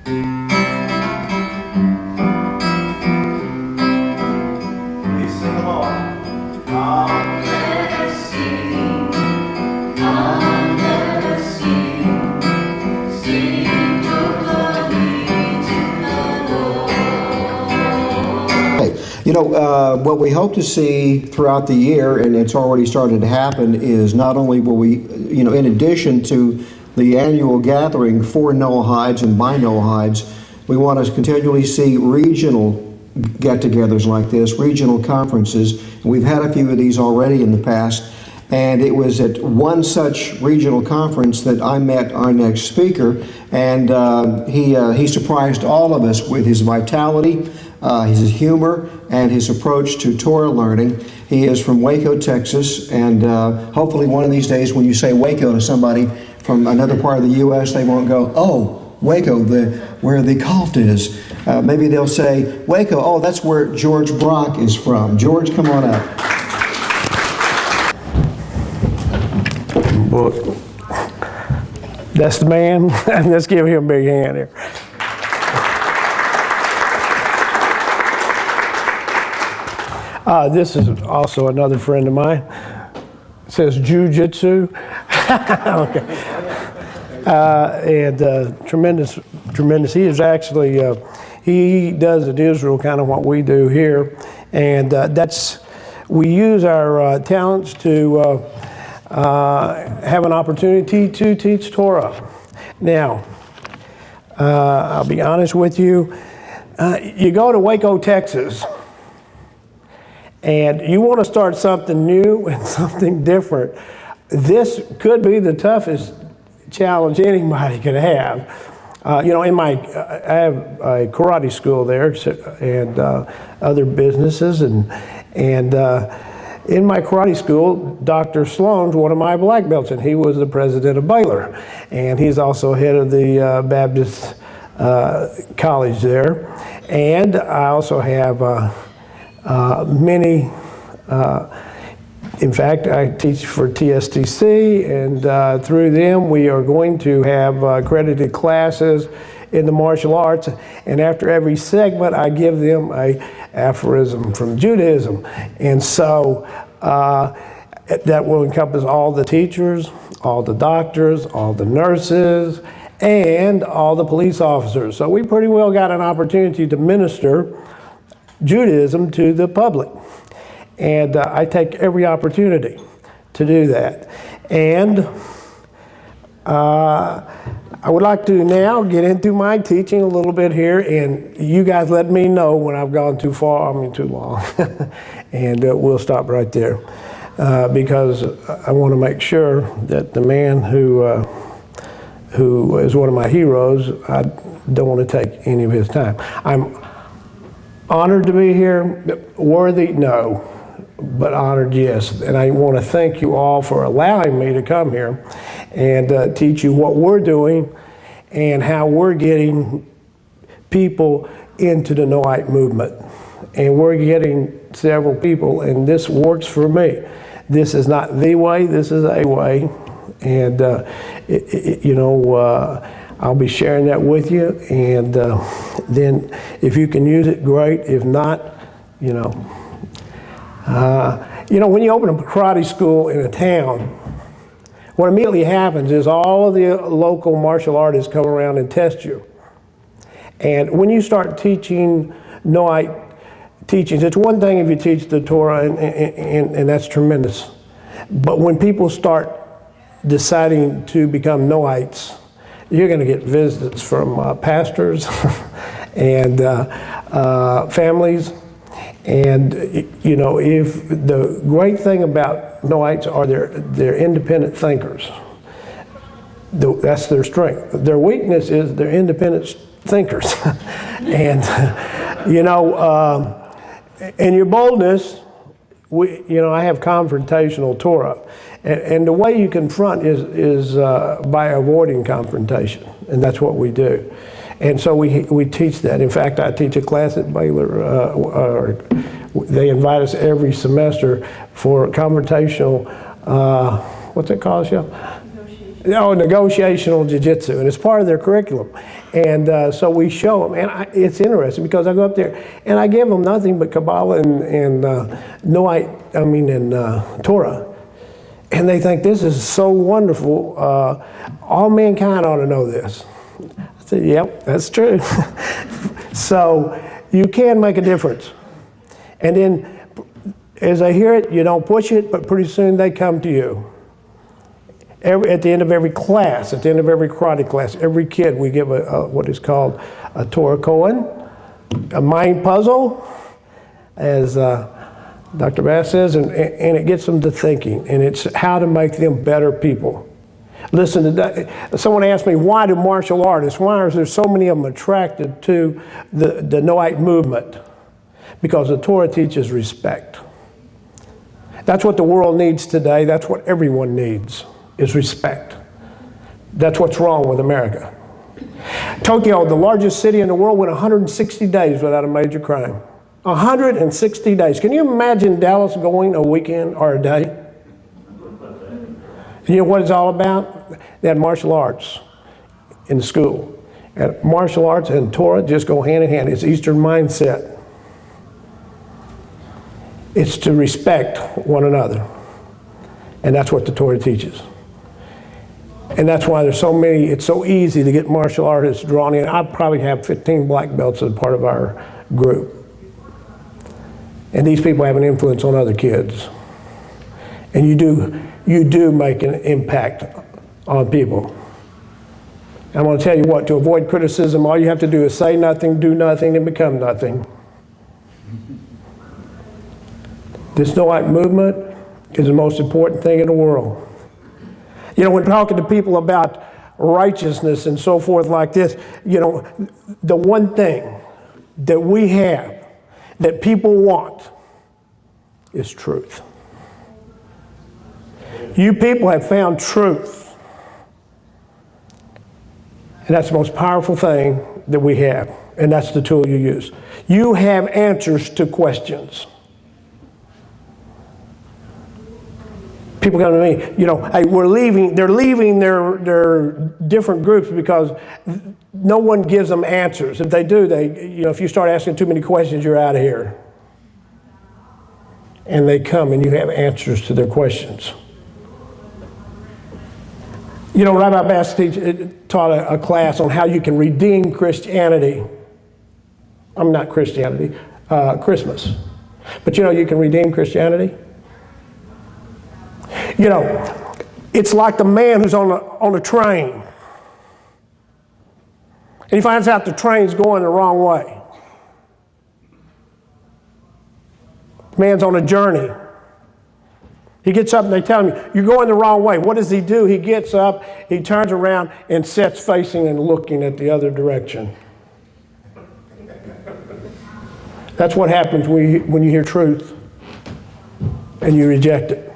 You know, what we hope to see throughout the year, and it's already started to happen, is not only will we, you know, in addition to the annual gathering for Noahides and by Noahides, we want to continually see regional get-togethers like this, regional conferences. And we've had a few of these already in the past, and it was at one such regional conference that I met our next speaker, and he surprised all of us with his vitality, his humor, and his approach to Torah learning. He is from Waco, Texas, and hopefully one of these days when you say Waco to somebody from another part of the U.S., they won't go, "Oh, Waco, where the cult is." Maybe they'll say, "Waco, oh, that's where George Brock is from." George, come on up. Well, that's the man. Let's give him a big hand here. This is also another friend of mine. It says Jiu-Jitsu. Okay. And tremendous. He is actually, he does in Israel kind of what we do here. And we use our talents to have an opportunity to teach Torah. Now, I'll be honest with you. You go to Waco, Texas, and you want to start something new and something different. This could be the toughest challenge anybody could have. You know, I have a karate school there and other businesses, and in my karate school, Dr. Sloan's one of my black belts, and he was the president of Baylor, and he's also head of the Baptist college there. And I also have many, in fact, I teach for TSTC, and through them we are going to have accredited classes in the martial arts, and after every segment I give them a aphorism from Judaism. And so that will encompass all the teachers, all the doctors, all the nurses, and all the police officers. So we pretty well got an opportunity to minister Judaism to the public. And I take every opportunity to do that. And I would like to now get into my teaching a little bit here, and you guys let me know when I've gone too far, too long. And we'll stop right there. Because I want to make sure that the man who is one of my heroes, I don't want to take any of his time. I'm honored to be here. Worthy, no. But honored, yes. And I want to thank you all for allowing me to come here and teach you what we're doing and how we're getting people into the Noahide movement. And we're getting several people, and this works for me. This is not the way, this is a way. And, you know, I'll be sharing that with you. And then if you can use it, great. If not, you know, when you open a karate school in a town, what immediately happens is all of the local martial artists come around and test you. And when you start teaching Noahide teachings, it's one thing if you teach the Torah, and that's tremendous. But when people start deciding to become Noahides, you're going to get visits from pastors and families. And, you know, if the great thing about Noahides are they're independent thinkers. That's their strength. Their weakness is they're independent thinkers. And, you know, and your boldness, I have confrontational Torah. And the way you confront is by avoiding confrontation. And that's what we do. And so we teach that. In fact, I teach a class at Baylor. They invite us every semester for confrontational, what's it called, Shel? Oh, negotiational jiu-jitsu, and it's part of their curriculum. And so we show them, and it's interesting because I go up there and I give them nothing but Kabbalah and Torah, and they think this is so wonderful. All mankind ought to know this. I said, "Yep, that's true." So you can make a difference, and then as they hear it, you don't push it, but pretty soon they come to you. At the end of every class, at the end of every karate class, every kid, we give what is called a Torah koan, a mind puzzle, as Dr. Bass says, and it gets them to thinking, and it's how to make them better people. Listen, someone asked me, why do martial artists, why is there so many of them attracted to the Noahide movement? Because the Torah teaches respect. That's what the world needs today. That's what everyone needs. Is respect. That's what's wrong with America. Tokyo, the largest city in the world, went 160 days without a major crime. 160 days. Can you imagine Dallas going a weekend or a day? And you know what it's all about? They had martial arts in the school. And martial arts and Torah just go hand in hand. It's Eastern mindset. It's to respect one another. And that's what the Torah teaches. And that's why there's so many, it's so easy to get martial artists drawn in. I probably have 15 black belts as part of our group. And these people have an influence on other kids. And you do make an impact on people. I'm going to tell you what, to avoid criticism, all you have to do is say nothing, do nothing, and become nothing. This Noahide movement is the most important thing in the world. You know, when talking to people about righteousness and so forth like this, you know, the one thing that we have that people want is truth. You people have found truth. And that's the most powerful thing that we have. And that's the tool you use. You have answers to questions. People come to me, you know, hey, they're leaving their different groups because no one gives them answers. If they do, if you start asking too many questions, you're out of here. And they come and you have answers to their questions. You know, Rabbi Bass taught a class on how you can redeem Christianity. Not Christianity, Christmas. But you know, you can redeem Christianity. You know, it's like the man who's on a train. And he finds out the train's going the wrong way. The man's on a journey. He gets up and they tell him, you're going the wrong way. What does he do? He gets up, he turns around and sits facing and looking at the other direction. That's what happens when you hear truth and you reject it.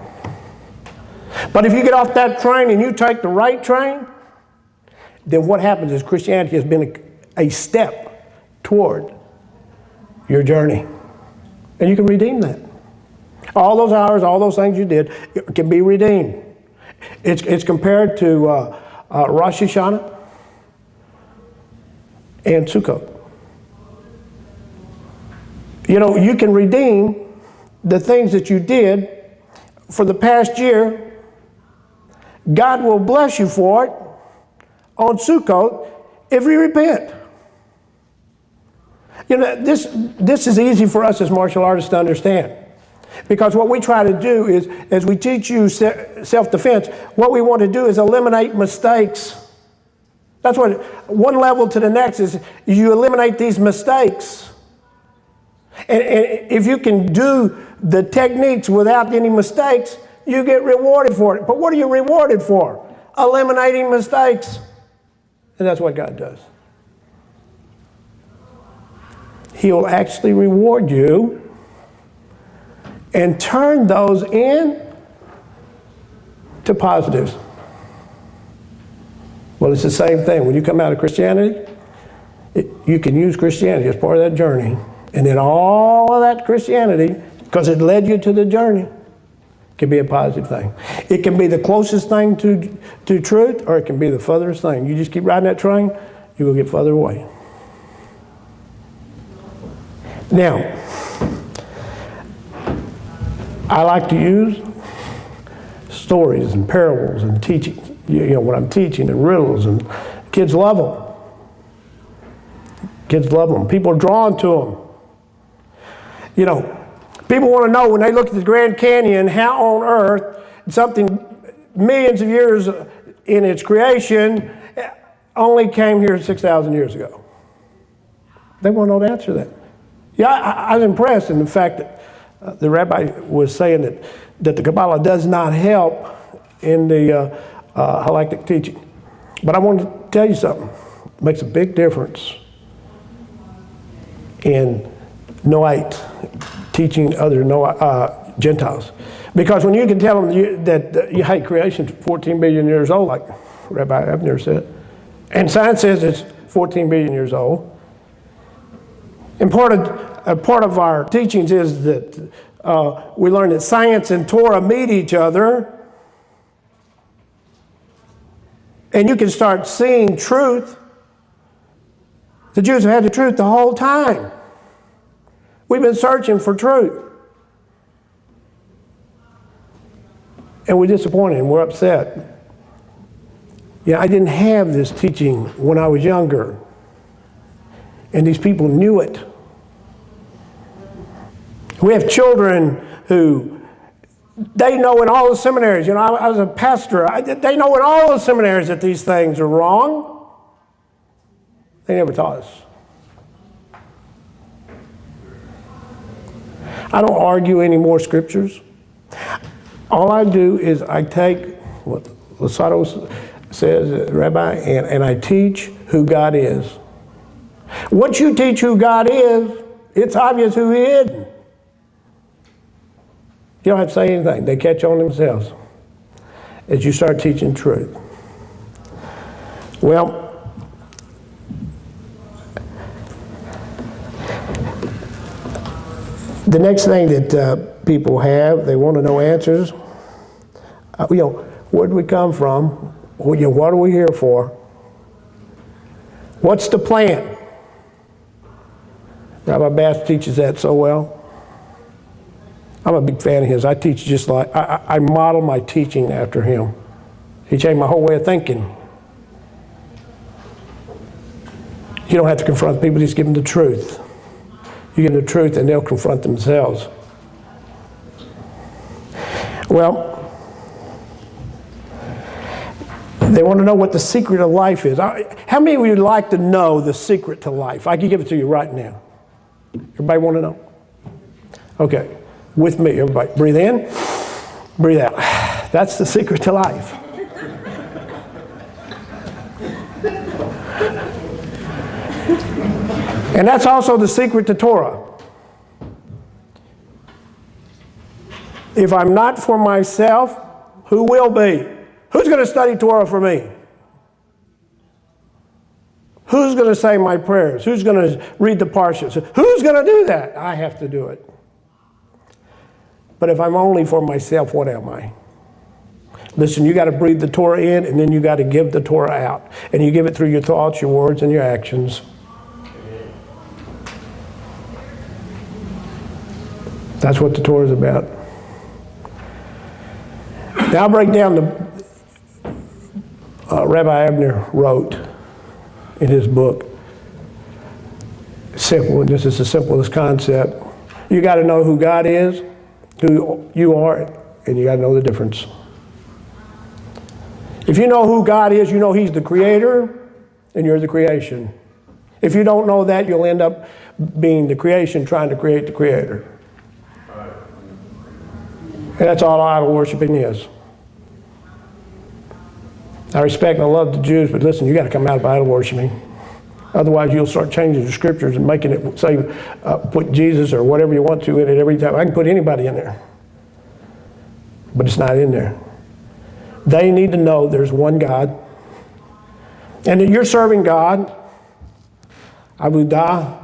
But if you get off that train and you take the right train, then what happens is Christianity has been a step toward your journey. And you can redeem that. All those hours, all those things you did can be redeemed. It's compared to Rosh Hashanah and Sukkot. You know, you can redeem the things that you did for the past year. God will bless you for it on Sukkot if you repent. You know, this is easy for us as martial artists to understand. Because what we try to do is, as we teach you self-defense, what we want to do is eliminate mistakes. That's what, one level to the next is you eliminate these mistakes. And if you can do the techniques without any mistakes, you get rewarded for it. But what are you rewarded for? Eliminating mistakes. And that's what God does. He'll actually reward you and turn those in to positives. Well, it's the same thing. When you come out of Christianity, you can use Christianity as part of that journey. And then all of that Christianity, because it led you to the journey, can be a positive thing. It can be the closest thing to truth, or it can be the furthest thing. You just keep riding that train, you will get further away. Now, I like to use stories and parables and teaching. You know, when I'm teaching, and riddles, and kids love them. Kids love them. People are drawn to them. You know, people want to know when they look at the Grand Canyon, how on earth something millions of years in its creation only came here 6,000 years ago. They want to know the answer to that. Yeah, I was impressed in the fact that the rabbi was saying that the Kabbalah does not help in the halakhic teaching. But I want to tell you something. It makes a big difference in Noahide teaching other Gentiles. Because when you can tell them that you hate creation 14 billion years old, like Rabbi Abner said, and science says it's 14 billion years old, and part of our teachings is that we learn that science and Torah meet each other, and you can start seeing truth. The Jews have had the truth the whole time. We've been searching for truth. And we're disappointed and we're upset. Yeah, I didn't have this teaching when I was younger. And these people knew it. We have children who, they know in all the seminaries, you know, I was a pastor, they know in all the seminaries that these things are wrong. They never taught us. I don't argue any more scriptures. All I do is I take what Losato says, Rabbi, and I teach who God is. Once you teach who God is, it's obvious who He is. You don't have to say anything. They catch on themselves as you start teaching truth. Well, the next thing that people have, they want to know answers. You know, where do we come from? Well, you know, what are we here for? What's the plan? Rabbi Bass teaches that so well. I'm a big fan of his. I teach just like, I model my teaching after him. He changed my whole way of thinking. You don't have to confront people, just give them the truth. You give them the truth and they'll confront themselves. Well, they want to know what the secret of life is. How many of you would like to know the secret to life? I can give it to you right now. Everybody want to know? Okay, with me, everybody. Breathe in, breathe out. That's the secret to life. And that's also the secret to Torah. If I'm not for myself, who will be? Who's going to study Torah for me? Who's going to say my prayers? Who's going to read the parshas? Who's going to do that? I have to do it. But if I'm only for myself, what am I? Listen, you got to breathe the Torah in, and then you got to give the Torah out. And you give it through your thoughts, your words, and your actions. That's what the Torah is about. Now I'll break down the Rabbi Abner wrote in his book. Simple, and this is the simplest concept. You got to know who God is, who you are, and you got to know the difference. If you know who God is, you know He's the creator and you're the creation. If you don't know that, you'll end up being the creation trying to create the creator. And that's all idol worshiping is. I respect and I love the Jews, but listen, you got to come out of idol worshiping. Otherwise, you'll start changing the scriptures and making it say, put Jesus or whatever you want to in it every time. I can put anybody in there, but it's not in there. They need to know there's one God, and that you're serving God, Abudah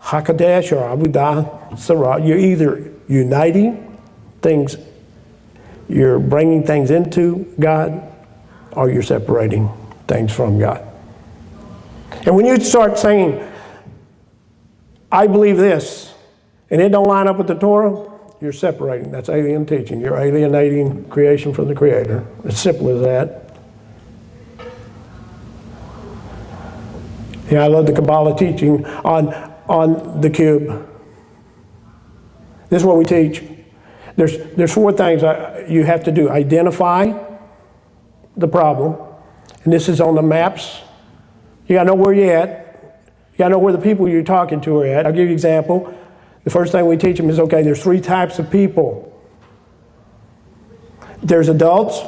Hakadesh or Abudah Sarah. You're either uniting things you're bringing things into God, or you're separating things from God. And when you start saying, I believe this, and it don't line up with the Torah, you're separating. That's alien teaching. You're alienating creation from the Creator. As simple as that. Yeah, I love the Kabbalah teaching on the cube. This is what we teach. There's 4 things you have to do. Identify the problem. And this is on the maps. You got to know where you're at. You got to know where the people you're talking to are at. I'll give you an example. The first thing we teach them is, okay, there's 3 types of people. There's adults,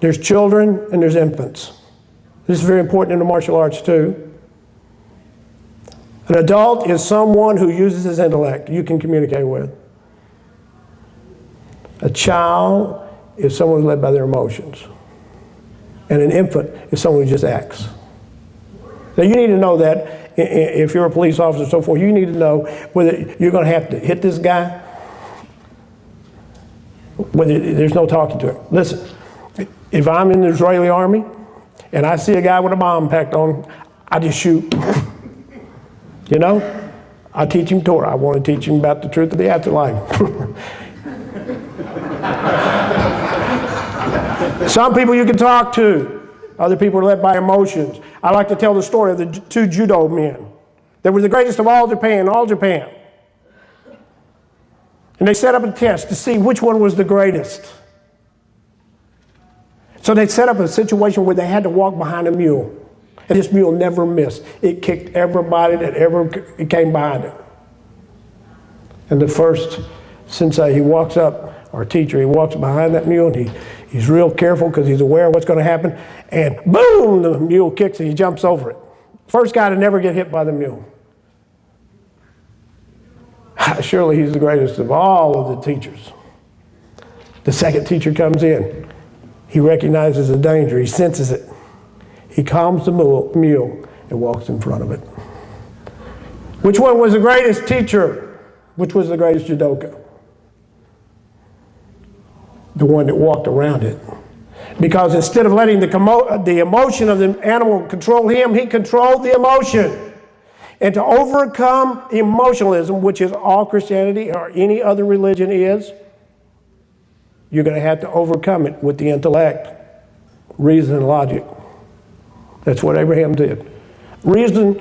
there's children, and there's infants. This is very important in the martial arts too. An adult is someone who uses his intellect you can communicate with. A child is someone who's led by their emotions. And an infant is someone who just acts. Now you need to know that if you're a police officer and so forth, you need to know whether you're going to have to hit this guy, whether there's no talking to him. Listen, if I'm in the Israeli army and I see a guy with a bomb packed on him, I just shoot. You know? I teach him Torah. I want to teach him about the truth of the afterlife. Some people you can talk to. Other people are led by emotions. I like to tell the story of the 2 judo men. They were the greatest of all Japan. And they set up a test to see which one was the greatest. So they set up a situation where they had to walk behind a mule. And this mule never missed. It kicked everybody that ever came behind it. And the first sensei, he walks up, or teacher, he walks behind that mule, and he's real careful because he's aware of what's going to happen. And boom, the mule kicks and he jumps over it. First guy to never get hit by the mule. Surely he's the greatest of all of the teachers. The second teacher comes in. He recognizes the danger. He senses it. He calms the mule and walks in front of it. Which one was the greatest teacher? Which was the greatest judoka? The one that walked around it. Because instead of letting the emotion of the animal control him, he controlled the emotion. And to overcome emotionalism, which is all Christianity or any other religion is, you're going to have to overcome it with the intellect, reason, and logic. That's what Abraham did. Reasonable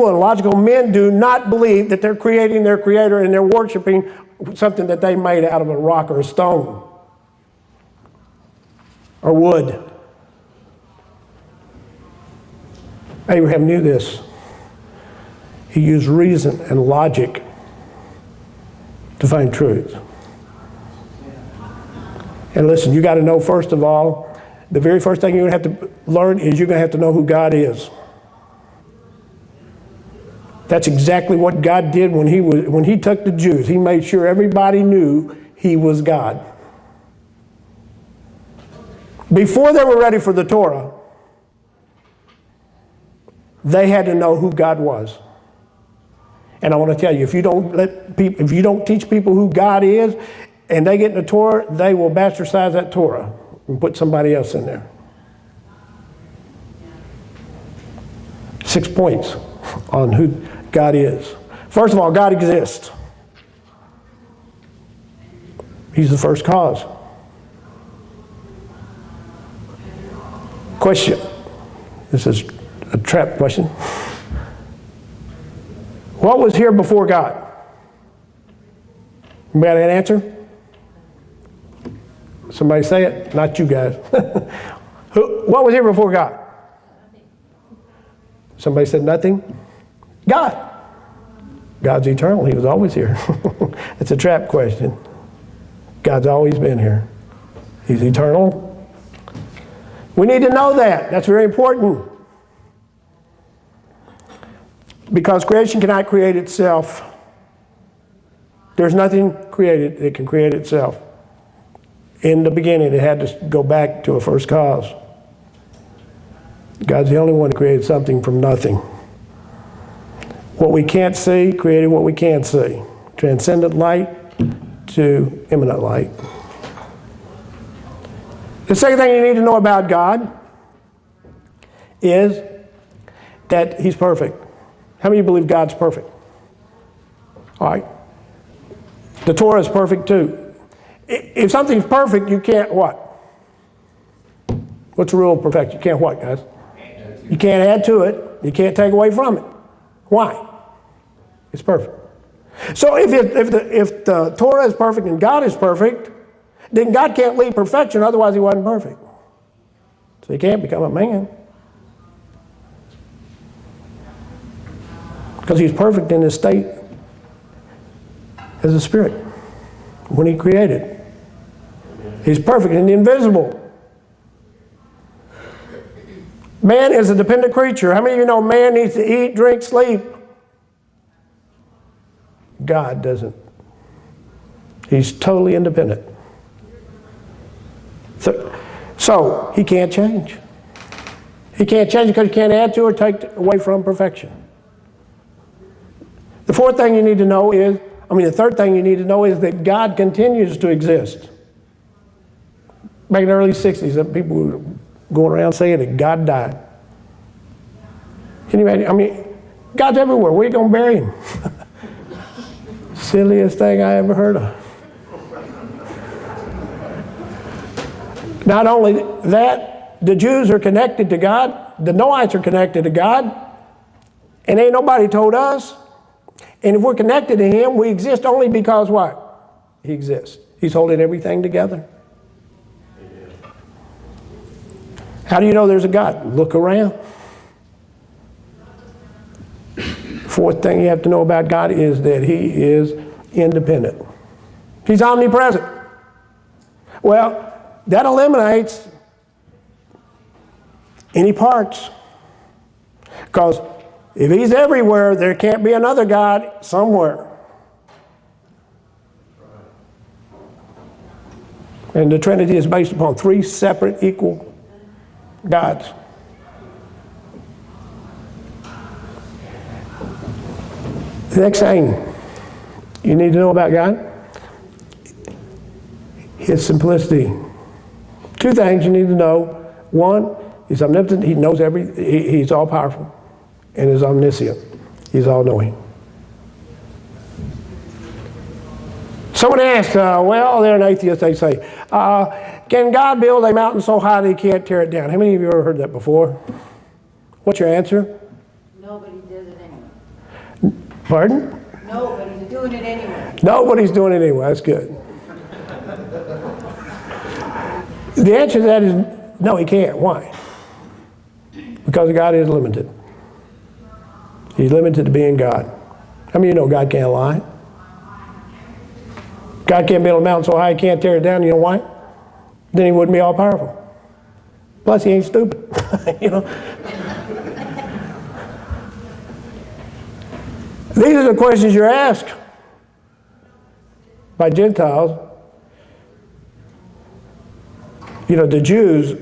and logical men do not believe that they're creating their creator and they're worshiping something that they made out of a rock or a stone or wood. Abraham knew this. He used reason and logic to find truth. And listen, you got to know, first of all, the very first thing you're going to have to learn is you're going to have to know who God is. That's exactly what God did when he took the Jews. He made sure everybody knew he was God. Before they were ready for the Torah, they had to know who God was. And I want to tell you, if you don't teach people who God is, and they get in the Torah, they will bastardize that Torah and put somebody else in there. 6 points on who God is. First of all, God exists. He's the first cause. Question. This is a trap question. What was here before God? Anybody got an answer? Somebody say it? Not you guys. What was here before God? Somebody said nothing? God. God's eternal. He was always here. It's a trap question. God's always been here. He's eternal. We need to know that. That's very important. Because creation cannot create itself. There's nothing created that can create itself. In the beginning, it had to go back to a first cause. God's the only one who created something from nothing. What we can't see created what we can see. Transcendent light to imminent light. The second thing you need to know about God is that He's perfect. How many of you believe God's perfect? All right. The Torah is perfect too. If something's perfect, you can't what? What's the rule of perfection? You can't what, guys? You can't add to it. You can't take away from it. Why? It's perfect. So if the Torah is perfect and God is perfect, then God can't leave perfection, otherwise He wasn't perfect. So He can't become a man. Because He's perfect in His state as a spirit when He created. He's perfect in the invisible. Man is a dependent creature. How many of you know man needs to eat, drink, sleep? God doesn't. He's totally independent. So He can't change. He can't change because He can't add to or take away from perfection. The third thing you need to know is that God continues to exist. Back in the early 60s, people were going around saying that God died. Can you imagine? God's everywhere. Where are you going to bury Him? Silliest thing I ever heard of. Not only that, the Jews are connected to God. The Noahides are connected to God. And ain't nobody told us. And if we're connected to Him, we exist only because what? He exists. He's holding everything together. How do you know there's a God? Look around. Fourth thing you have to know about God is that He is independent. He's omnipresent. Well, that eliminates any parts. Because if He's everywhere, there can't be another God somewhere. And the Trinity is based upon three separate equal gods. The next thing you need to know about God, His simplicity. Two things you need to know. One, He's omnipotent. He knows He's all powerful. And is omniscient. He's all knowing. Someone asked, well, they're an atheist, they say, can God build a mountain so high that He can't tear it down? How many of you have ever heard that before? What's your answer? Nobody does it anyway. Pardon? Nobody's doing it anyway. Nobody's doing it anyway. That's good. The answer to that is no, He can't. Why? Because God is limited. He's limited to being God. How many of you know God can't lie? God can't build a mountain so high He can't tear it down. You know why? Then He wouldn't be all powerful. Plus He ain't stupid. You know. These are the questions you're asked by Gentiles. You know, the Jews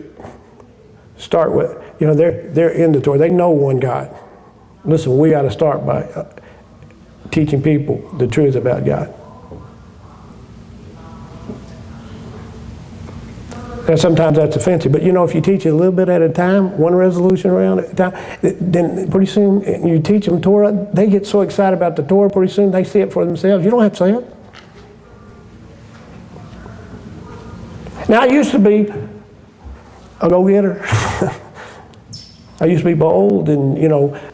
start with, they're in the Torah. They know one God. Listen, we got to start by teaching people the truth about God. And sometimes that's offensive, but if you teach it a little bit at a time, one resolution around at a time, then pretty soon you teach them Torah, they get so excited about the Torah, pretty soon they see it for themselves. You don't have to say it. Now, I used to be a go-getter. I used to be bold and,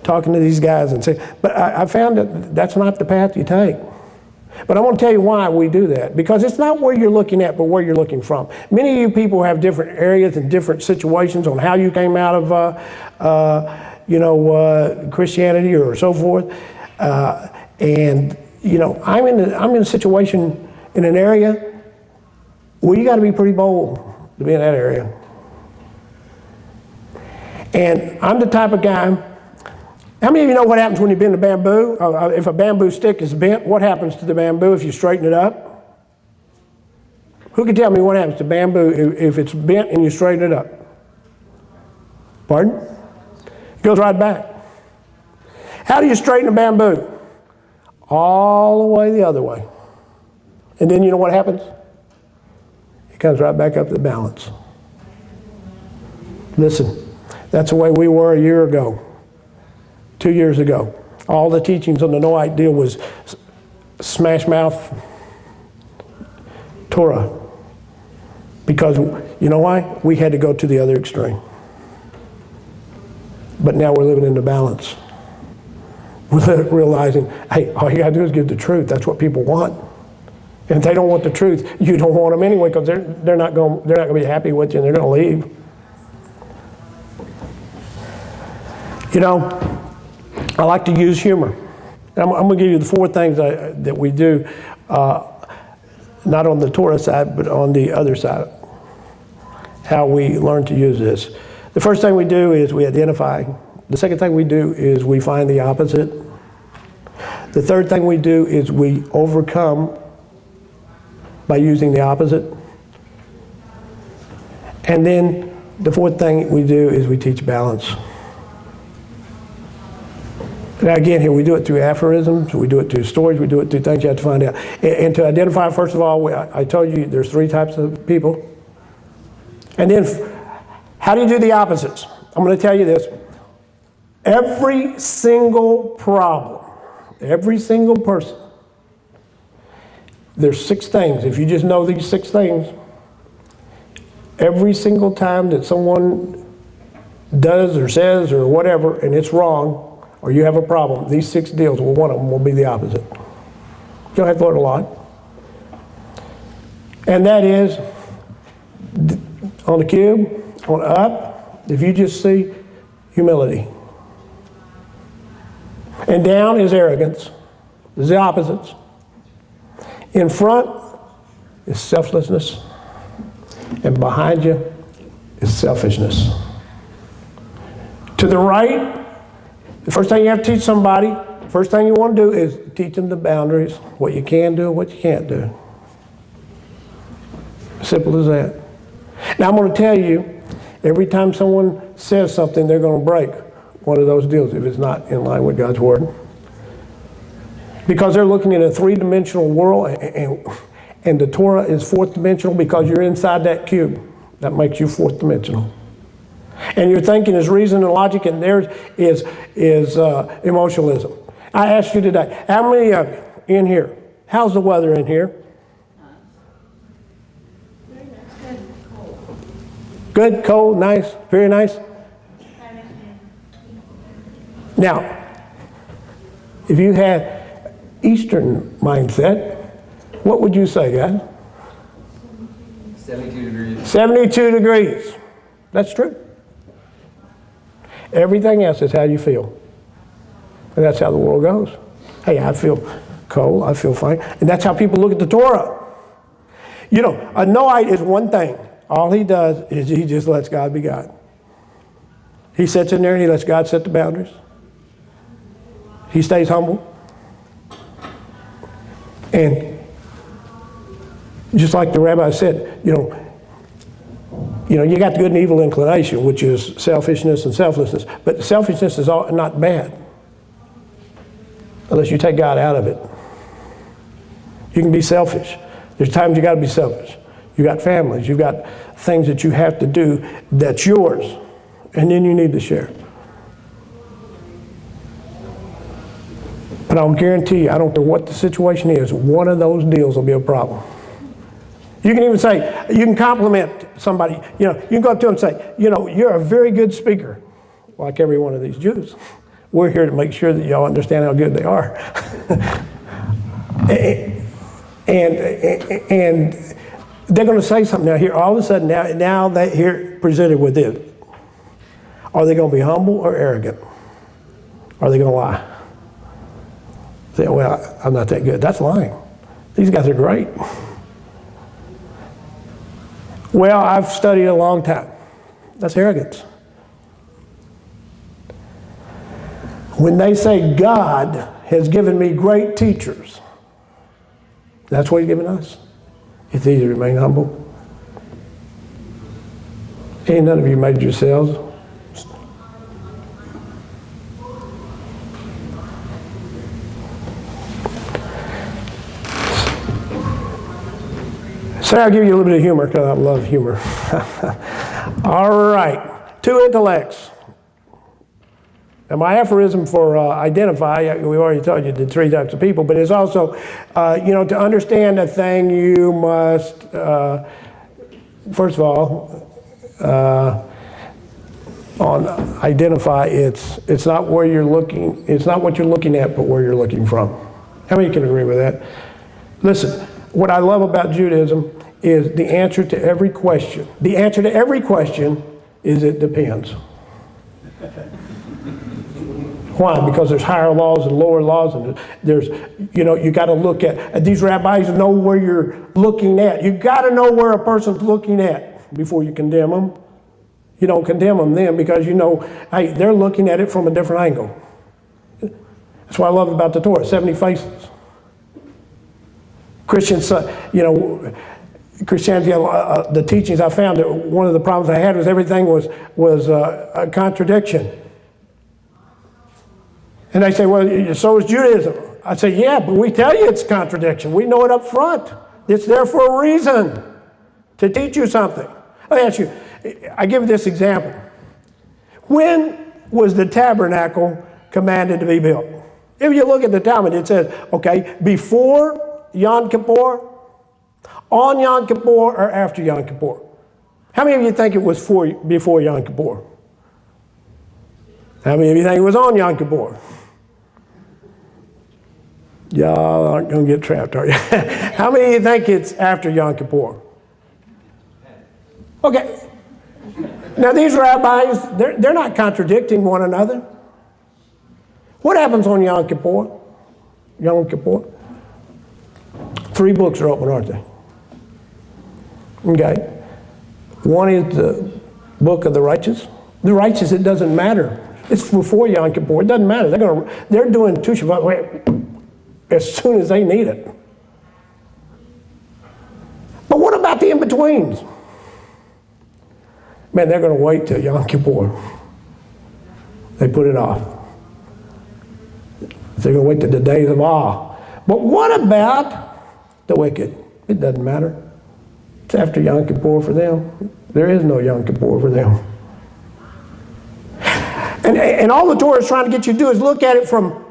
talking to these guys and say, but I found that that's not the path you take. But I want to tell you why we do that. Because it's not where you're looking at, but where you're looking from. Many of you people have different areas and different situations on how you came out of, Christianity or so forth. I'm in a situation in an area where you got to be pretty bold to be in that area. And I'm the type of guy. How many of you know what happens when you bend a bamboo? If a bamboo stick is bent, what happens to the bamboo if you straighten it up? Who can tell me what happens to bamboo if it's bent and you straighten it up? Pardon? It goes right back. How do you straighten a bamboo? All the way the other way. And then you know what happens? It comes right back up to balance. Listen, that's the way we were a year ago, 2 years ago. All the teachings on the Noahide deal was smash mouth Torah. Because, you know why? We had to go to the other extreme. But now we're living in the balance. We're realizing, hey, all you got to do is give the truth. That's what people want. And if they don't want the truth, you don't want them anyway, because they're not going to be happy with you, and they're going to leave. You know, I like to use humor. I'm going to give you the 4 things that we do, not on the Torah side, but on the other side, how we learn to use this. The first thing we do is we identify. The second thing we do is we find the opposite. The third thing we do is we overcome by using the opposite. And then the fourth thing we do is we teach balance. Now again, here we do it through aphorisms, we do it through stories, we do it through things you have to find out. And to identify, first of all, I told you there's 3 types of people. And then, how do you do the opposites? I'm going to tell you this. Every single problem, every single person, there's 6 things. If you just know these 6 things, every single time that someone does or says or whatever, and it's wrong, or you have a problem, these 6 deals, well, one of them will be the opposite. You don't have to learn a lot. And that is, on the cube, on up, if you just see humility. And down is arrogance. This is the opposites. In front is selflessness. And behind you is selfishness. To the right, the first thing you have to teach somebody, first thing you want to do is teach them the boundaries, what you can do and what you can't do. Simple as that. Now I'm going to tell you, every time someone says something, they're going to break one of those deals if it's not in line with God's Word. Because they're looking at a 3-dimensional world, and the Torah is 4th dimensional because you're inside that cube. That makes you 4th dimensional. And your thinking is reason and logic, and theirs is emotionalism. I asked you today, how many of you in here, how's the weather in here? Good, cold, nice, very nice. Now, if you had Eastern mindset, what would you say, guys? 72 degrees. 72 degrees. That's true. Everything else is how you feel. And that's how the world goes. Hey, I feel cold, I feel fine. And that's how people look at the Torah. You know, a Noahide is one thing. All he does is he just lets God be God. He sits in there and he lets God set the boundaries. He stays humble. And just like the rabbi said, you got the good and evil inclination, which is selfishness and selflessness. But selfishness is not bad unless you take God out of it. You can be selfish. There's times you got to be selfish. You got families. You've got things that you have to do that's yours, and then you need to share. But I'll guarantee you, I don't care what the situation is, one of those deals will be a problem. You can even say, you can compliment somebody. You can go up to them and say, you're a very good speaker, like every one of these Jews. We're here to make sure that y'all understand how good they are. and they're going to say something now here. All of a sudden, now they here presented with it. Are they going to be humble or arrogant? Are they going to lie? Say, well, I'm not that good. That's lying. These guys are great. Well, I've studied a long time. That's arrogance. When they say God has given me great teachers, that's what He's given us. It's easy to remain humble. Ain't none of you made yourselves. So I'll give you a little bit of humor because I love humor. All right, two intellects. And my aphorism for identify, we already told you the three types of people, but it's also, to understand a thing, you must, first of all, on identify, it's not where you're looking, it's not what you're looking at, but where you're looking from. How many can agree with that? Listen, what I love about Judaism is the answer to every question. The answer to every question is it depends. Why? Because there's higher laws and lower laws, and there's, you got to look at, these rabbis know where you're looking at. You got to know where a person's looking at before you condemn them. You don't condemn them then because hey, they're looking at it from a different angle. That's what I love about the Torah, 70 faces. Christians, Christianity, the teachings I found, that one of the problems I had was everything was a contradiction. And they say, well, so is Judaism. I say, yeah, but we tell you it's a contradiction. We know it up front. It's there for a reason, to teach you something. Let me ask you, I give this example. When was the tabernacle commanded to be built? If you look at the Talmud, it says, okay, before Yom Kippur, on Yom Kippur, or after Yom Kippur. How many of you think it was before Yom Kippur? How many of you think it was on Yom Kippur? Y'all aren't going to get trapped, are you? How many of you think it's after Yom Kippur? Okay. Now these rabbis, they're not contradicting one another. What happens on Yom Kippur? Yom Kippur? 3 books are open, aren't they? Okay. One is the book of the righteous. The righteous, it doesn't matter. It's before Yom Kippur. It doesn't matter. They're doing Tu Shabbat as soon as they need it. But what about the in-betweens? Man, they're going to wait till Yom Kippur. They put it off. They're going to wait till the days of awe. But what about the wicked? It doesn't matter. It's after Yom Kippur for them. There is no Yom Kippur for them. And all the Torah is trying to get you to do is look at it from,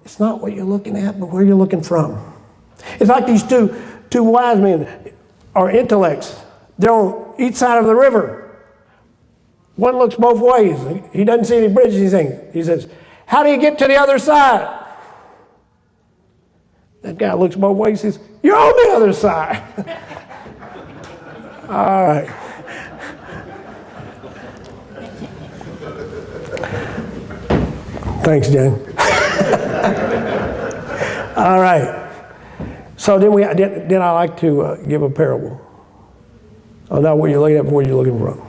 it's not what you're looking at, but where you're looking from. It's like these two wise men are intellects. They're on each side of the river. One looks both ways. He doesn't see any bridges. He says, how do you get to the other side? That guy looks both ways. He says, you're on the other side. All right. Thanks, Jen. All right. So then I like to give a parable. Oh, not what you're looking at, but where you're looking from.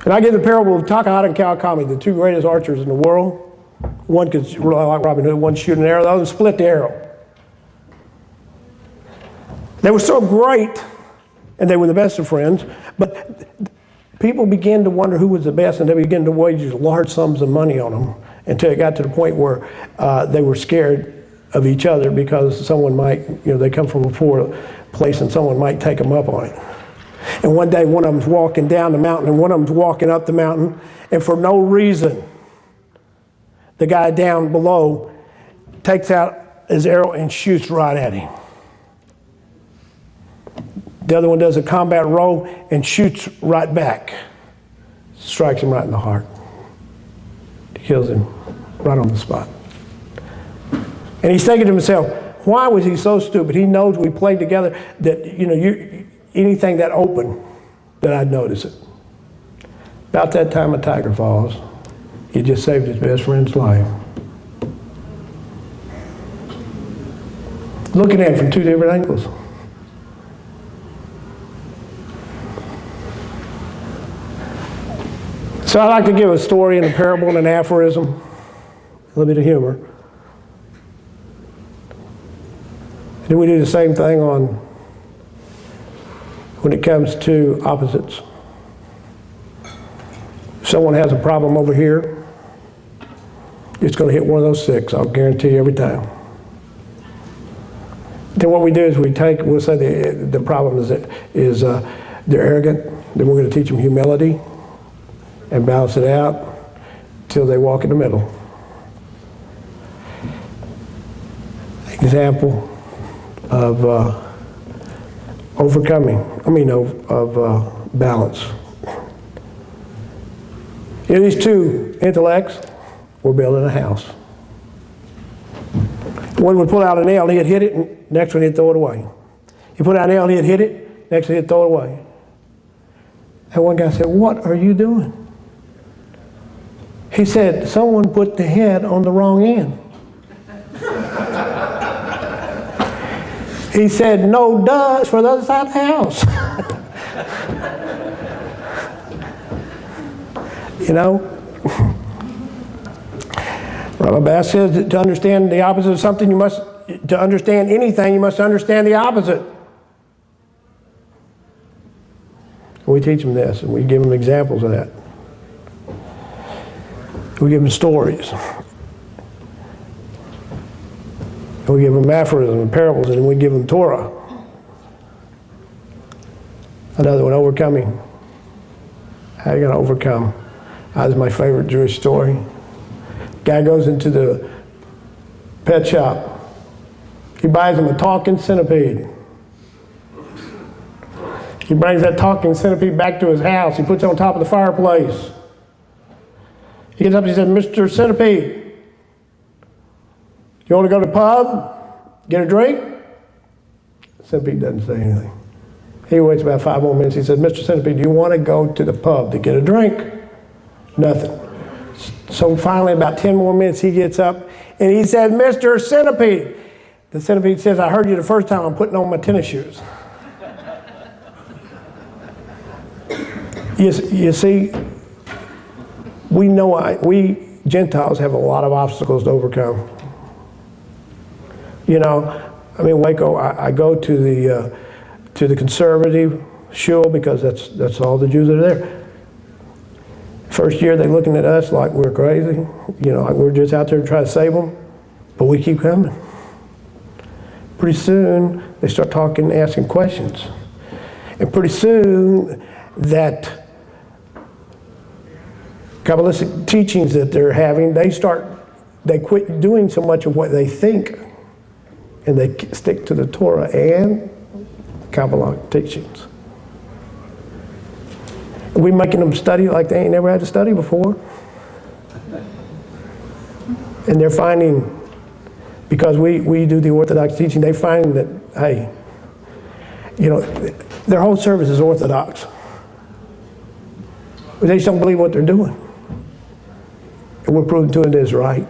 And I give the parable of Takahata and Kawakami, the 2 greatest archers in the world. One could, like Robin Hood, one shoot an arrow, the other split the arrow. They were so great, and they were the best of friends, but people began to wonder who was the best, and they began to wager large sums of money on them until it got to the point where they were scared of each other because someone might, they come from a poor place and someone might take them up on it. And one day one of them's walking down the mountain and one of them's walking up the mountain, and for no reason, the guy down below takes out his arrow and shoots right at him. The other one does a combat row and shoots right back. Strikes him right in the heart. Kills him right on the spot. And he's thinking to himself, why was he so stupid? He knows we played together that, anything that open, that I'd notice it. About that time a tiger falls. He just saved his best friend's life. Looking at it from 2 different angles. So I like to give a story and a parable and an aphorism, a little bit of humor. And then we do the same thing when it comes to opposites. If someone has a problem over here, it's going to hit one of those 6, I'll guarantee you every time. Then what we do is we'll say the problem is they're arrogant. Then we're going to teach them humility and balance it out till they walk in the middle. Example of balance. These two intellects were building a house. One would pull out a nail, he'd hit it, and next one he'd throw it away. He put out a nail, he'd hit it, next one he'd throw it away. And one guy said, "What are you doing?" He said, "Someone put the head on the wrong end." He said, "No, duh, it's for the other side of the house." You know? Rabbi Bass says that to understand the opposite of something, to understand anything, you must understand the opposite. We teach them this, and we give them examples of that. We give them stories. And we give them aphorisms and parables, and then we give them Torah. Another one, overcoming. How are you going to overcome? This is my favorite Jewish story. Guy goes into the pet shop. He buys him a talking centipede. He brings that talking centipede back to his house. He puts it on top of the fireplace. He gets up and he says, "Mr. Centipede, you want to go to the pub, get a drink?" The centipede doesn't say anything. He waits about 5 more minutes. He says, "Mr. Centipede, do you want to go to the pub to get a drink?" Nothing. So finally, about 10 more minutes, he gets up and he says, "Mr. Centipede." The centipede says, "I heard you the first time. I'm putting on my tennis shoes." You see, we Gentiles have a lot of obstacles to overcome. You know, I mean, Waco, I go to the conservative shul because that's all the Jews that are there. First year, they're looking at us like we're crazy, you know, like we're just out there to try to save them, but we keep coming. Pretty soon, they start talking, asking questions. And pretty soon, that Kabbalistic teachings that they're having, they quit doing so much of what they think, and they stick to the Torah and Kabbalah teachings. We making them study like they ain't never had to study before. And they're finding, because we do the Orthodox teaching, they find that, hey, you know, their whole service is Orthodox. But they just don't believe what they're doing. And we're proving to it is right.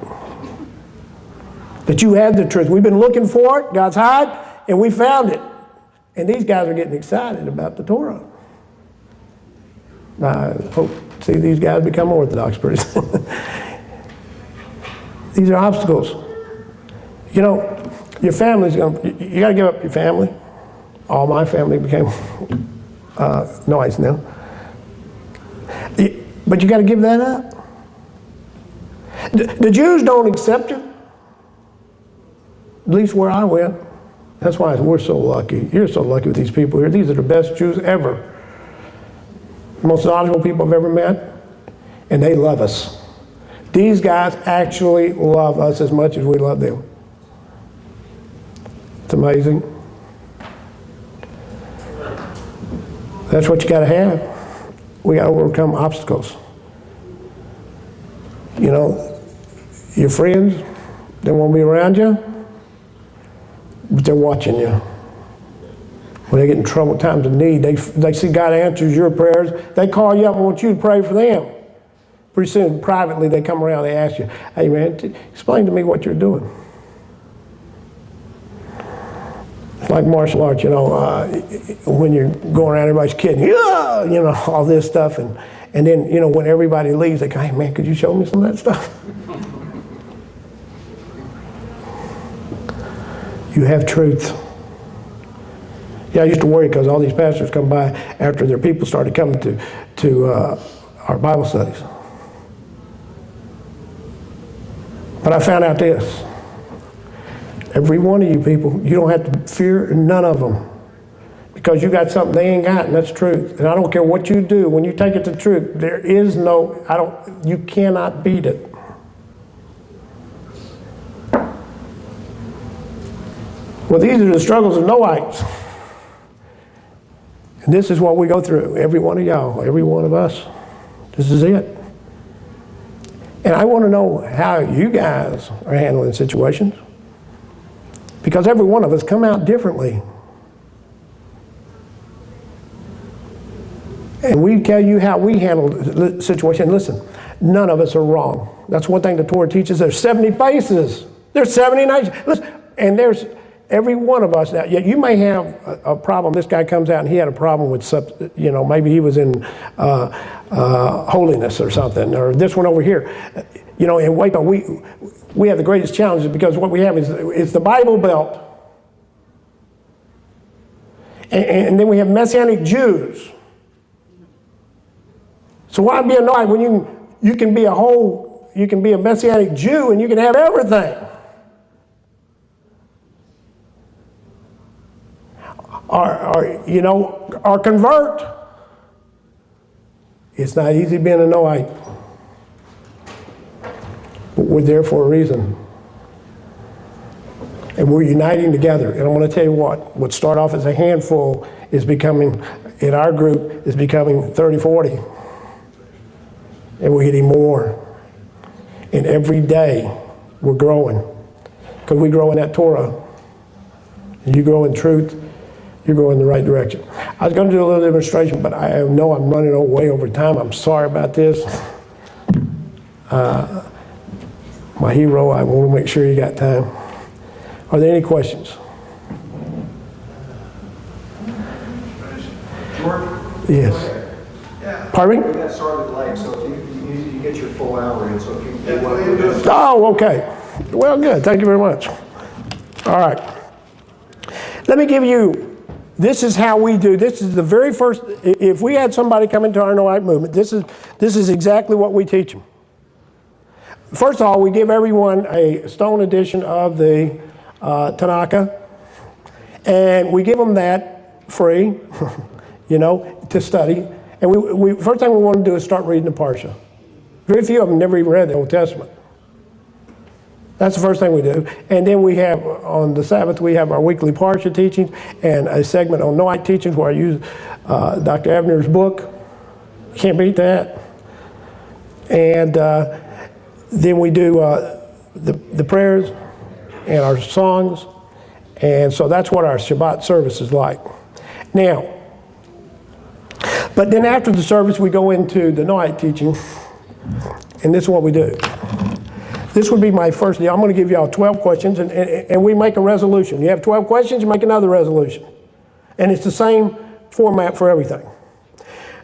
That you have the truth. We've been looking for it, God's hide, and we found it. And these guys are getting excited about the Torah. I hope to see these guys become Orthodox pretty soon. These are obstacles. You know, your family's you got to give up your family. All my family became Noahides now. But you got to give that up. The Jews don't accept you. At least where I went. That's why we're so lucky. You're so lucky with these people here. These are the best Jews ever. Most knowledgeable people I've ever met. And they love us. These guys actually love us as much as we love them. It's amazing. That's what you got to have. We got to overcome obstacles. You know, your friends, they won't be around you, but they're watching you. When they get in trouble, times of need, they see God answers your prayers. They call you up and want you to pray for them. Pretty soon, privately, they come around, they ask you, "Hey man, explain to me what you're doing." It's like martial arts, you know, when you're going around, everybody's kidding, yeah, you know, all this stuff. And then, you know, when everybody leaves, they go, "Hey man, could you show me some of that stuff?" You have truth. Yeah, I used to worry because all these pastors come by after their people started coming to our Bible studies. But I found out this. Every one of you people, you don't have to fear none of them. Because you got something they ain't got, and that's truth. And I don't care what you do, when you take it to truth, there is no, you cannot beat it. Well, these are the struggles of Noahides. And this is what we go through. Every one of y'all, every one of us. This is it. And I want to know how you guys are handling situations. Because every one of us come out differently. And we tell you how we handle the situation. Listen, none of us are wrong. That's one thing the Torah teaches. There's 70 faces. There's 70 nations. Listen, and there's every one of us now. Yet you may have a problem. This guy comes out and he had a problem with, maybe he was in holiness or something, or this one over here. And wait, but we have the greatest challenges because what we have is the Bible Belt. And then we have Messianic Jews. So why be a Noahide when you can be a Messianic Jew and you can have everything? Or convert. It's not easy being a Noahide. But we're there for a reason. And we're uniting together. And I'm going to tell you what start off as a handful is becoming, in our group, is becoming 30, 40. And we're getting more. And every day we're growing. Because we grow in that Torah. And you grow in truth, you go in the right direction. I was going to do a little demonstration, but I know I'm running way over time. I'm sorry about this. My hero, I want to make sure you got time. Are there any questions? George? Yes. Okay. Yeah. Pardon me? We got started late, so if you get your full hour in, so if you do Oh, okay. Well, good. Thank you very much. All right. Let me give you, this is how we do. This is the very first, if we had somebody come into our Noahide movement, this is exactly what we teach them. First of all, we give everyone a stone edition of the Tanakh, and we give them that free, to study. And we first thing we want to do is start reading the Parsha. Very few of them never even read the Old Testament. That's the first thing we do. And then we have, on the Sabbath, we have our weekly Parsha teachings and a segment on Noahide teachings where I use Dr. Abner's book. Can't beat that. And then we do the prayers and our songs. And so that's what our Shabbat service is like. Now, but then after the service, we go into the Noahide teaching. And this is what we do. This would be my first deal. I'm going to give you all 12 questions, and we make a resolution. You have 12 questions, you make another resolution. And it's the same format for everything.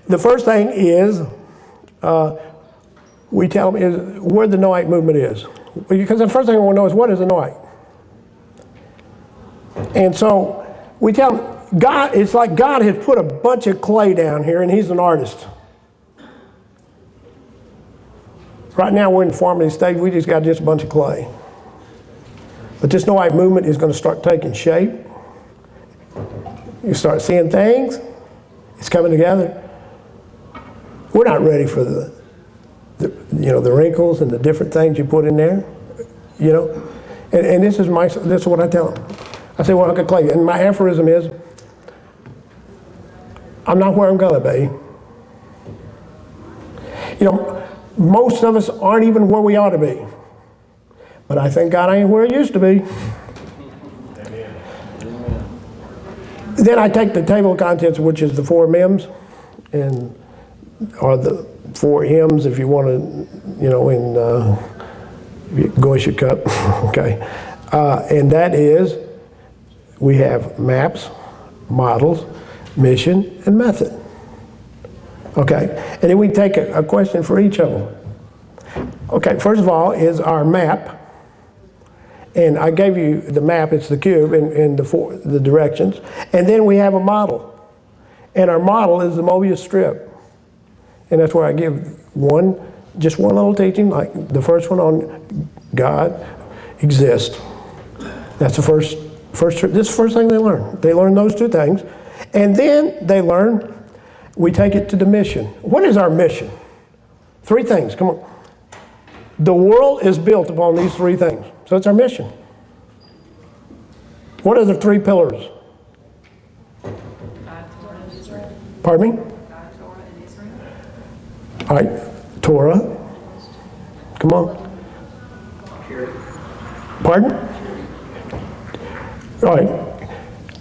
The first thing is, we tell them is where the Noahide movement is. Because the first thing I want to know is, what is a Noahide? And so we tell them, God, it's like God has put a bunch of clay down here, and he's an artist. Right now we're in the formative stage. We just got a bunch of clay. But this Noahide movement is going to start taking shape. You start seeing things. It's coming together. We're not ready for the wrinkles and the different things you put in there. And this is what I tell them. I say, well, look at clay. And my aphorism is, I'm not where I'm going to be. Most of us aren't even where we ought to be. But I thank God I ain't where I used to be. Amen. Then I take the table of contents, which is the 4 mems, or the 4 M's if you want to, in Goyish cup. Okay. And that is, we have maps, models, mission, and method. Okay, and then we take a question for each of them. Okay, first of all is our map. And I gave you the map, it's the cube and the directions. And then we have a model. And our model is the Mobius strip. And that's where I give just one little teaching, like the first one on God exists. That's the first. This is the first thing they learn. They learn those two things, and then they learn. We take it to the mission. What is our mission? 3 things. Come on. The world is built upon these 3 things, so it's our mission. What are the 3 pillars? Pardon me? All right, Torah. Come on. Pardon? All right,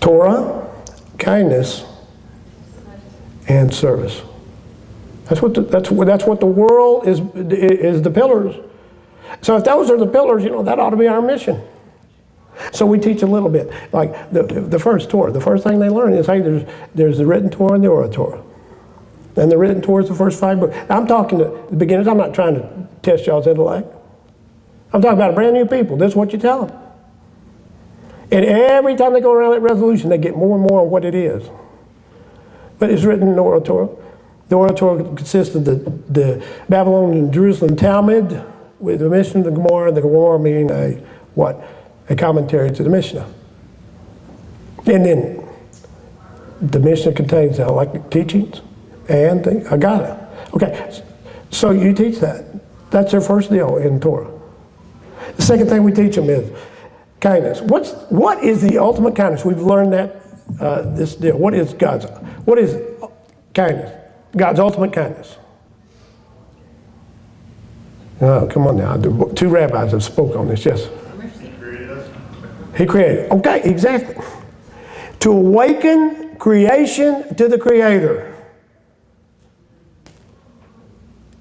Torah, kindness, and service. That's what the world is the pillars. So if those are the pillars, that ought to be our mission. So we teach a little bit, like the first Torah. The first thing they learn is, hey, there's the written Torah and the oral Torah. And the written Torah is the first 5 books. I'm talking to the beginners. I'm not trying to test y'all's intellect. I'm talking about brand new people. This is what you tell them. And every time they go around that resolution, they get more and more of what it is. But it's written in the oral Torah. The oral Torah consists of the Babylonian and Jerusalem Talmud with the Mishnah, the Gemara meaning a commentary to the Mishnah. And then the Mishnah contains the halakhic teachings and the Haggadah. Okay, so you teach that. That's their first deal in Torah. The second thing we teach them is kindness. What is the ultimate kindness? We've learned that this deal. What is kindness? God's ultimate kindness. Oh, come on now. 2 rabbis have spoken on this. Yes. He created. Okay, exactly. To awaken creation to the Creator.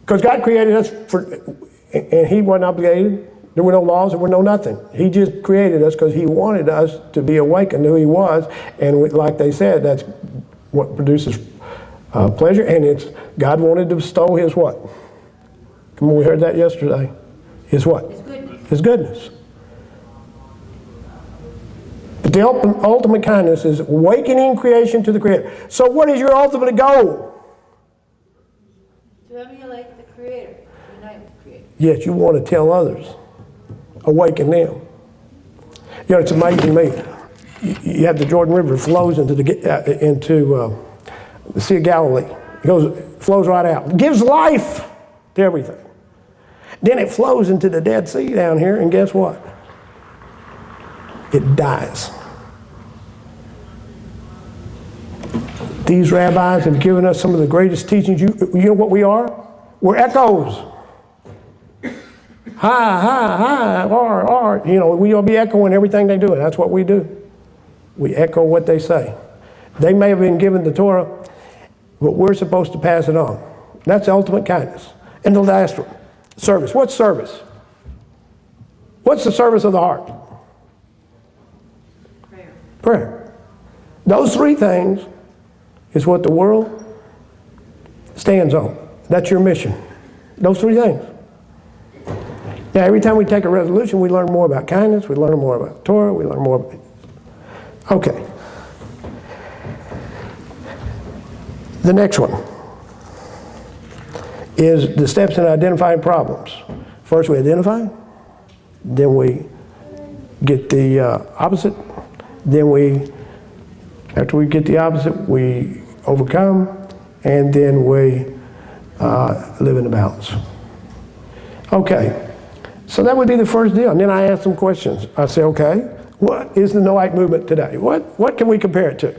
Because God created us and He wasn't obligated. There were no laws, there were no nothing. He just created us because He wanted us to be awakened to who He was. And like they said, that's what produces pleasure. And God wanted to bestow His what? Come on, we heard that yesterday. His what? His goodness. His goodness. But the ultimate kindness is awakening creation to the Creator. So what is your ultimate goal? To emulate the Creator, unite with the Creator. Yes, you want to tell others. Awaken them. It's amazing to me. You have the Jordan River flows into the Sea of Galilee. It flows right out. It gives life to everything. Then it flows into the Dead Sea down here, and guess what? It dies. These rabbis have given us some of the greatest teachings. You know what we are? We're echoes. Hi, R. We'll be echoing everything they do, and that's what we do. We echo what they say. They may have been given the Torah, but we're supposed to pass it on. That's ultimate kindness. And the last one, service. What's service? What's the service of the heart? Prayer. Those 3 things is what the world stands on. That's your mission. Those 3 things. Now, every time we take a resolution, we learn more about kindness, we learn more about Torah, we learn more about... Okay. The next one is the steps in identifying problems. First we identify, then we get the opposite, then after we get the opposite, we overcome, and then we live in the balance. Okay. So that would be the first deal. And then I ask them questions. I say, okay, what is the Noahide movement today? What can we compare it to?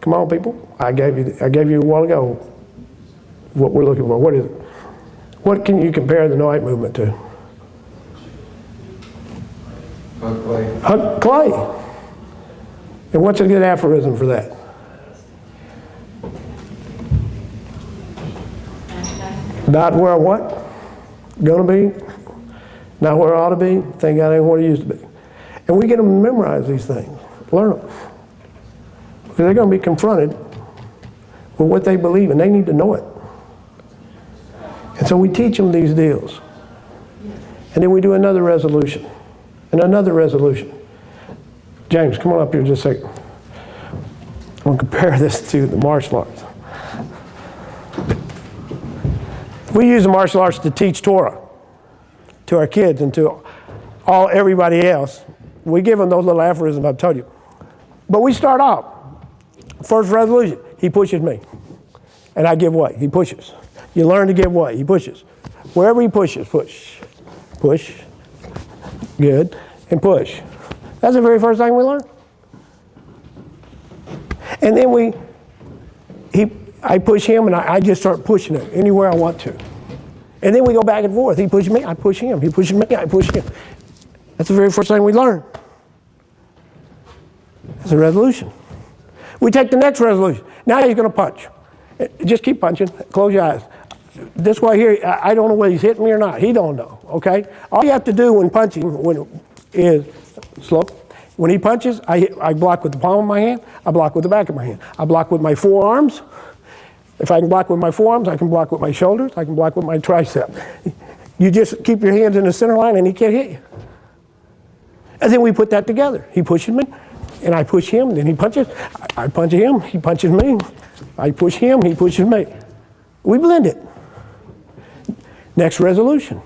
Come on, people. I gave you a while ago what we're looking for. What is it? What can you compare the Noahide movement to? Clay. And what's a good aphorism for that? Not where what? Gonna be. Not where I ought to be. Thank God I ain't where I used to be. And we get them to memorize these things. Learn them. Because they're going to be confronted with what they believe, and they need to know it. And so we teach them these deals. And then we do another resolution. And another resolution. James, come on up here just a second. I'm going to compare this to the martial arts. We use the martial arts to teach Torah to our kids and to everybody else. We give them those little aphorisms I've told you. But we start off. First resolution, he pushes me. And I give way, he pushes. You learn to give way, he pushes. Wherever he pushes, push. Push. Good. And push. That's the very first thing we learn. And then I push him and I just start pushing him anywhere I want to. And then we go back and forth. He pushes me, I push him. He pushes me, I push him. That's the very first thing we learn. That's a resolution. We take the next resolution. Now he's going to punch. Just keep punching. Close your eyes. This way here, I don't know whether he's hitting me or not. He don't know, okay? All you have to do when punching is slow. When he punches, I block with the palm of my hand. I block with the back of my hand. I block with my forearms. If I can block with my forearms, I can block with my shoulders. I can block with my tricep. You just keep your hands in the center line and he can't hit you. And then we put that together. He pushes me, and I push him, and then he punches. I punch him, he punches me. I push him, he pushes me. We blend it. Next resolution.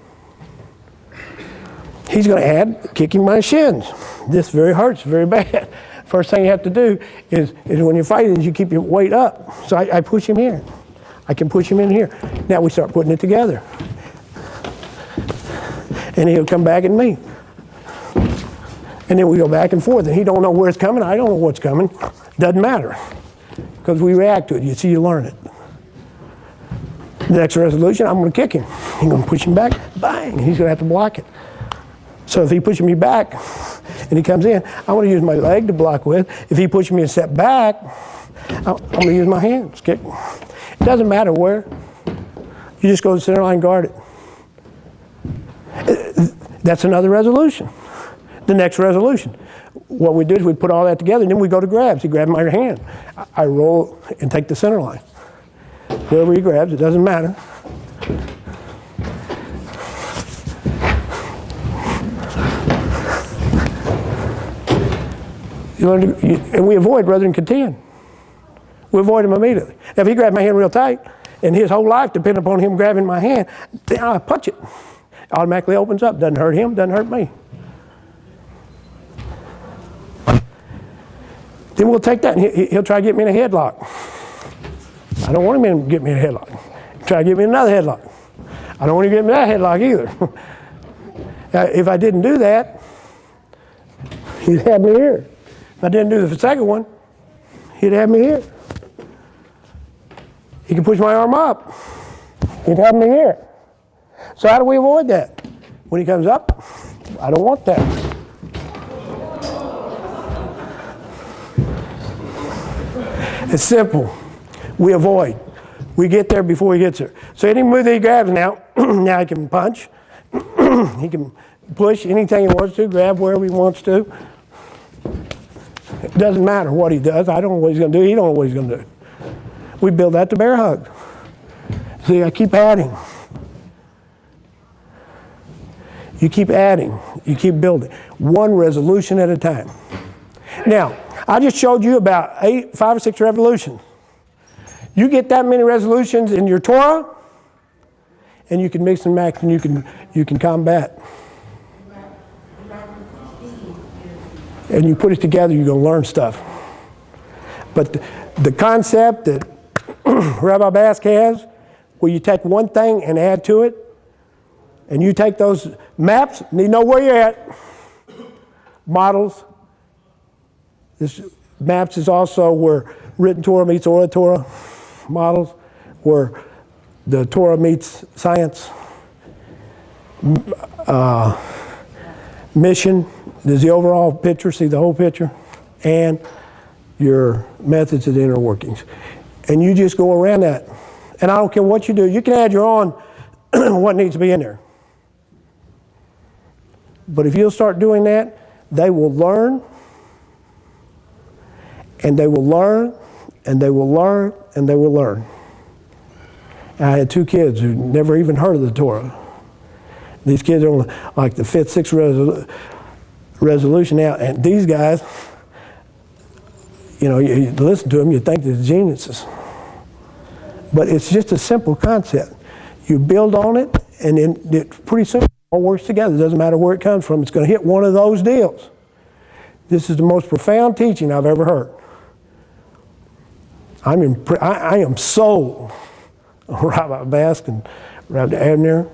He's going to add kicking my shins. This very hurts, very bad. First thing you have to do is when you're fighting, is you keep your weight up. So I push him here. I can push him in here. Now we start putting it together. And he'll come back at me. And then we go back and forth. And he don't know where it's coming. I don't know what's coming. Doesn't matter. Because we react to it. You see, you learn it. The next resolution, I'm going to kick him. I'm going to push him back. Bang! He's going to have to block it. So if he pushes me back and he comes in, I want to use my leg to block with. If he pushes me a step back, I'm going to use my hands. Kick. It doesn't matter where. You just go to the center line and guard it. That's another resolution. The next resolution. What we do is we put all that together and then we go to grabs. He grabs my hand. I roll and take the center line. Wherever he grabs, it doesn't matter. You learn to, and we avoid rather than contend. We avoid him immediately. Now, if he grabs my hand real tight, and his whole life depends upon him grabbing my hand, then I punch it. Automatically opens up. Doesn't hurt him, doesn't hurt me. Then we'll take that, and he'll try to get me in a headlock. I don't want him to get me in a headlock. He'll try to get me in another headlock. I don't want him to get me in that headlock either. If I didn't do that, he'd have me here. If I didn't do the second one, he'd have me here. He can push my arm up. He'd have me here. So how do we avoid that? When he comes up, I don't want that. It's simple. We avoid. We get there before he gets there. So any move that he grabs now, now he can punch. He can push anything he wants to, grab wherever he wants to. It doesn't matter what he does. I don't know what he's going to do. He don't know what he's going to do. We build that to bear hug. See, I keep adding. You keep adding. You keep building. One resolution at a time. Now, I just showed you about 5 or 6 revolutions. You get that many resolutions in your Torah, and you can mix and match, and you can combat. And you put it together, you're going to learn stuff. But the concept that Rabbi Bask has, where you take one thing and add to it, and you take those maps, and you know where you're at. Models. This maps is also where written Torah meets oral Torah. Models, where the Torah meets science. Mission, there's the overall picture, see the whole picture, and your methods of the inner workings. And you just go around that. And I don't care what you do, you can add your own what needs to be in there. But if you'll start doing that, they will learn, and they will learn, and they will learn, and they will learn. And I had 2 kids who never even heard of the Torah. These kids are on like the 5th, 6th resolution now, and these guys, you know, you listen to them, you think they're geniuses. But it's just a simple concept. You build on it, and then it pretty soon all works together. It doesn't matter where it comes from. It's going to hit one of those deals. This is the most profound teaching I've ever heard. I am sold on Rabbi Bask and Rabbi Abner.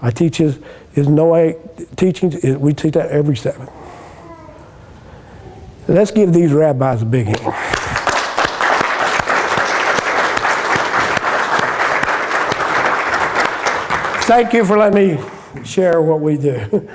I teach his Noahic teachings. We teach that every Sabbath. Let's give these rabbis a big hand. Thank you for letting me share what we do.